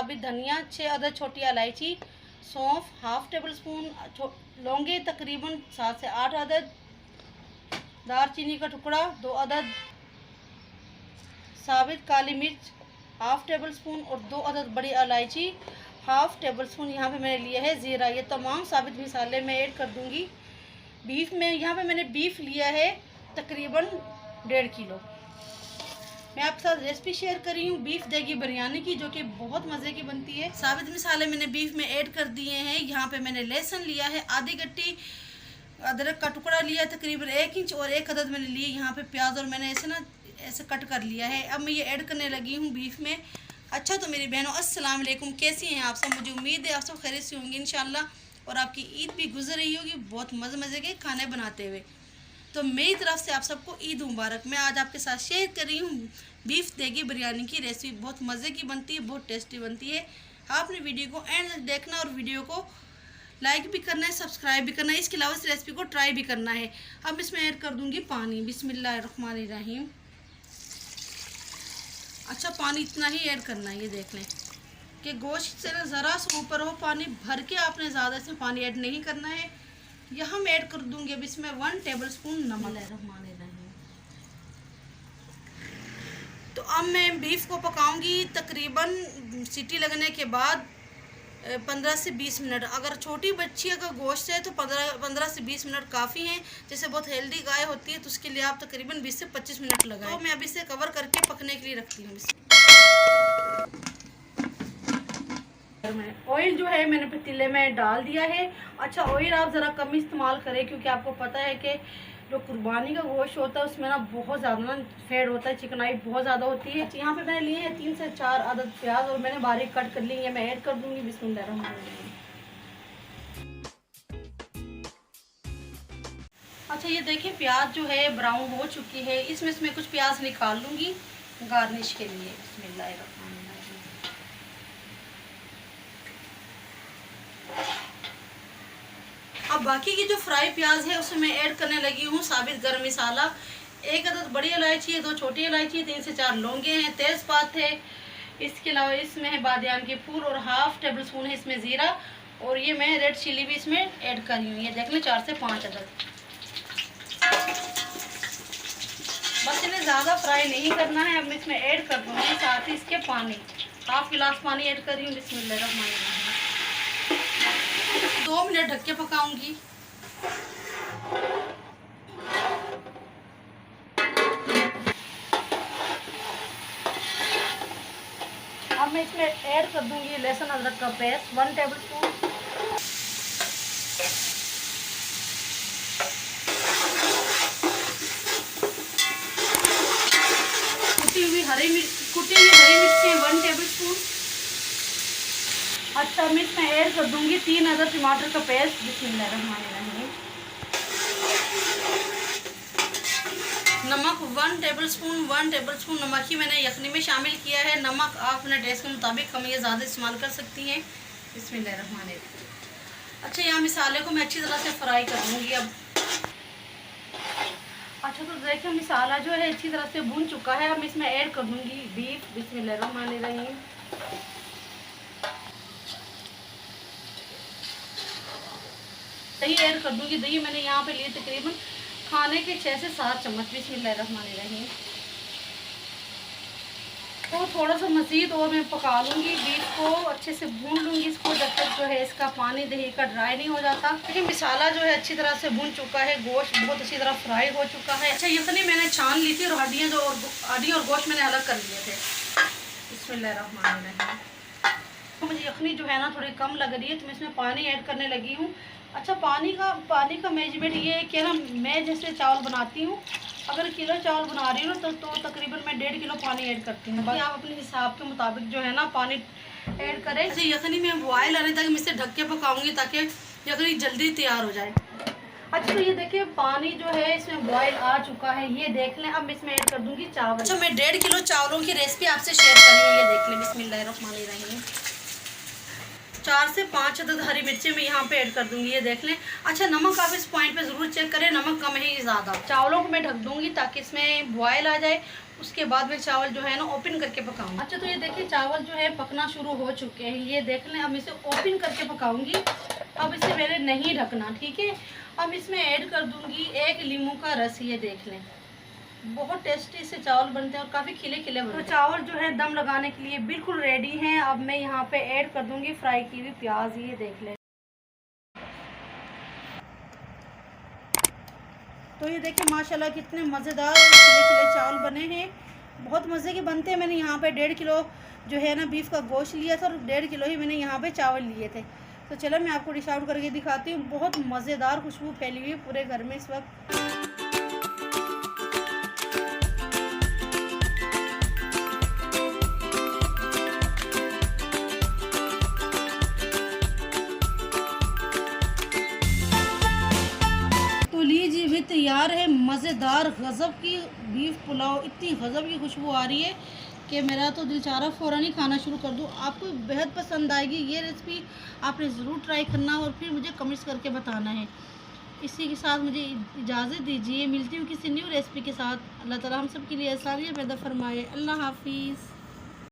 साबित धनिया, 6 अदद छोटी इलायची, सौंफ हाफ टेबल स्पून, लौंगे तकरीबन 7 से 8 अदद, दालचीनी का टुकड़ा 2 अदद, साबित काली मिर्च हाफ टेबल स्पून और 2 अदद बड़ी इलायची हाफ टेबल स्पून यहाँ पे मैंने लिया है ज़ीरा। ये तमाम साबित मसाले मैं ऐड कर दूँगी। बीफ में यहाँ पे मैंने बीफ लिया है तकरीबन 1.5 किलो। मैं आपके साथ रेसिपी शेयर कर रही हूँ बीफ देगी बिरयानी की, जो कि बहुत मज़े की बनती है। साबित मसाले मैंने बीफ में ऐड कर दिए हैं। यहाँ पे मैंने लहसुन लिया है आधी गट्टी, अदरक का टुकड़ा लिया है तकरीबन 1 इंच और 1 अदद मैंने लिए यहाँ पे प्याज, और मैंने ऐसे कट कर लिया है। अब मैं ये ऐड करने लगी हूँ बीफ में। अच्छा तो मेरी बहनों अस्सलाम वालेकुम, कैसी हैं आप सब? मुझे उम्मीद है आप सब खैरियत से होंगी इंशाल्लाह, और आपकी ईद भी गुजर रही होगी बहुत मज़े के खाने बनाते हुए। तो मेरी तरफ से आप सबको ईद मुबारक। मैं आज आपके साथ शेयर कर रही हूँ बीफ देगी बिरयानी की रेसिपी। बहुत मज़े की बनती है, बहुत टेस्टी बनती है। आपने वीडियो को एंड तक देखना और वीडियो को लाइक भी करना है, सब्सक्राइब भी करना है। इसके अलावा इस रेसिपी को ट्राई भी करना है। अब इसमें ऐड कर दूँगी पानी। बिस्मिल्लाहिर्रहमानिर्रहीम। अच्छा पानी इतना ही ऐड करना है, ये देख लें कि गोश्त से ना ज़रा सा ऊपर हो पानी भर के, आपने ज़्यादा इसमें पानी ऐड नहीं करना है। यहाँ मैं ऐड कर दूँगी अब इसमें 1 टेबल स्पून नमक। तो अब मैं बीफ को पकाऊंगी तकरीबन सीटी लगने के बाद 15 से 20 मिनट। अगर छोटी बच्ची का गोश्त है तो 15 से 20 मिनट काफ़ी हैं। जैसे बहुत हेल्दी गाय होती है तो उसके लिए आप तकरीबन 20 से 25 मिनट लगाएं। तो मैं अभी इसे कवर करके पकने के लिए रखती हूँ। ऑयल जो है मैंने पतीले में डाल दिया है। अच्छा ऑयल आप ज़रा कम इस्तेमाल करें, क्योंकि आपको पता है कि जो कुर्बानी का गोश्त होता है उसमें ना बहुत ज़्यादा ना फैट होता है, चिकनाई बहुत ज़्यादा होती है। यहाँ पे मैंने लिए हैं 3 से 4 अदद प्याज और मैंने बारीक कट कर ली है। मैं ऐड कर दूँगी। बिस्मिल्लाहिर्रहमानिर्रहीम। अच्छा ये देखिए प्याज जो है ब्राउन हो चुकी है। इसमें कुछ प्याज निकाल लूँगी गार्निश के लिए। बिस्मिल्लाहिर्रहमानिर्रहीम। अब बाकी की जो फ्राई प्याज है उसमें मैं ऐड करने लगी हूँ साबित गरम मसाला, 1 अदद बड़ी इलायची है, 2 छोटी इलायची है, 3 से 4 लौंगे हैं, तेज़पात है। इसके अलावा इसमें है बादियान के फूल और हाफ टेबल स्पून है इसमें ज़ीरा, और ये मैं रेड चिली भी इसमें ऐड कर रही हूँ। ये देख लें 4 से 5 अदद। बस इन्हें ज़्यादा फ्राई नहीं करना है। अब मैं इसमें ऐड कर दूँगी साथ ही इसके पानी, हाफ गिलास पानी ऐड कर रही हूँ। बिस्मिल्लाहिर्रहमानिर्रहीम। 2 मिनट ढक के पकाऊंगी। अब मैं इसमें ऐड कर दूंगी लहसुन अदरक का पेस्ट 1 टेबल स्पून, कुटी हुई हरी मिर्ची 1 टेबल स्पून। अच्छा मैं इसमें ऐड कर दूंगी 3 अदद टमाटर का पेस्ट। बिस्मिल्लाहिर्रहमानिर्रहीम। नमक 1 टेबल स्पून नमक ही मैंने यखनी में शामिल किया है। नमक आप अपने टेस्ट के मुताबिक कम या ज़्यादा इस्तेमाल कर सकती हैं। बिस्मिल्लाहिर्रहमानिर्रहीम। अच्छा यहाँ मसाले को मैं अच्छी तरह से फ्राई कर लूँगी अब। अच्छा तो देखिए मसाला जो है अच्छी तरह से भून चुका है। अब इसमें ऐड कर दूँगी बीफ। बिस्मिल्लाहिर्रहमानिर्रहीम। दही ऐड कर दूँगी। दही मैंने यहाँ पे लिए तकरीबन खाने के 6 से 7 चम्मच। बिस्मिल्लाहिर्रहमानिर्रहीम। तो थोड़ा सा मज़ीद और मैं पका लूँगी, बीफ को अच्छे से भून लूँगी इसको जब तक जो है इसका पानी दही का ड्राई नहीं हो जाता। क्योंकि मसाला जो है अच्छी तरह से भून चुका है, गोश्त बहुत अच्छी तरह फ्राई हो चुका है। अच्छा यखनी मैंने छान ली थी और हड्डियाँ और गोश्त मैंने अलग कर लिए थे। बिस्मिल्लाहिर्रहमानिर्रहीम। तो मुझे यखनी जो है ना थोड़ी कम लग रही है तो मैं इसमें पानी ऐड करने लगी हूँ। अच्छा पानी का मेजरमेंट ये है कि ना मैं जैसे चावल बनाती हूँ, अगर किलो चावल बना रही हूँ तो तकरीबन मैं 1.5 किलो पानी ऐड करती हूँ। बाकी आप अपने हिसाब के मुताबिक जो है ना पानी ऐड करें। अच्छा यखनी में बॉयल आने तक मैं इसे ढक के पकाऊंगी ताकि यखनी जल्दी तैयार हो जाए। अच्छा तो ये देखिए पानी जो है इसमें बॉयल आ चुका है, ये देख लें। अब इसमें ऐड कर दूंगी चावल। अच्छा मैं 1.5 किलो चावलों की रेसिपी आपसे शेयर कर रही हूँ, ये देख लें। बिस्मिल्लाहिर्रहमानिर्रहीम। 4 से 5 अदद हरी मिर्ची मैं यहाँ पे ऐड कर दूंगी, ये देख लें। अच्छा, नमक आप इस पॉइंट पे ज़रूर चेक करें, नमक कम है या ज़्यादा। चावलों को मैं ढक दूंगी ताकि इसमें बॉयल आ जाए, उसके बाद में चावल जो है ना ओपन करके पकाऊंगी। अच्छा, तो ये देखिए चावल जो है पकना शुरू हो चुके हैं, ये देख लें। अब इसे ओपन करके पकाऊंगी। अब इसे मैंने नहीं ढकना, ठीक है। अब इसमें ऐड कर दूंगी 1 नींबू का रस, ये देख लें। बहुत टेस्टी से चावल बनते हैं और काफ़ी खिले खिले बनते हैं। तो चावल जो है दम लगाने के लिए बिल्कुल रेडी हैं। अब मैं यहाँ पे ऐड कर दूंगी फ्राई की हुई प्याज, ये देख लें। तो ये देखिए माशाल्लाह कितने मज़ेदार खिले खिले चावल बने हैं, बहुत मज़े के बनते हैं। मैंने यहाँ पे 1.5 किलो जो है ना बीफ का गोश्त लिया था और 1.5 किलो ही मैंने यहाँ पे चावल लिए थे। तो चलो मैं आपको डिश आउट करके दिखाती हूँ। बहुत मज़ेदार खुशबू फैली हुई है पूरे घर में इस वक्त। तो लीजिए भी तैयार है मज़ेदार गज़ब की बीफ पुलाव। इतनी गज़ब की खुशबू आ रही है कि मेरा तो दिल चाह रहा फ़ौरन ही खाना शुरू कर दूँ। आपको बेहद पसंद आएगी ये रेसिपी, आपने ज़रूर ट्राई करना और फिर मुझे कमेंट्स करके बताना है। इसी के साथ मुझे इजाज़त दीजिए, मिलती हूँ किसी न्यू रेसिपी के साथ। अल्लाह ताला हम सब के लिए आसानियाँ पैदा फरमाए। अल्लाह हाफिज़।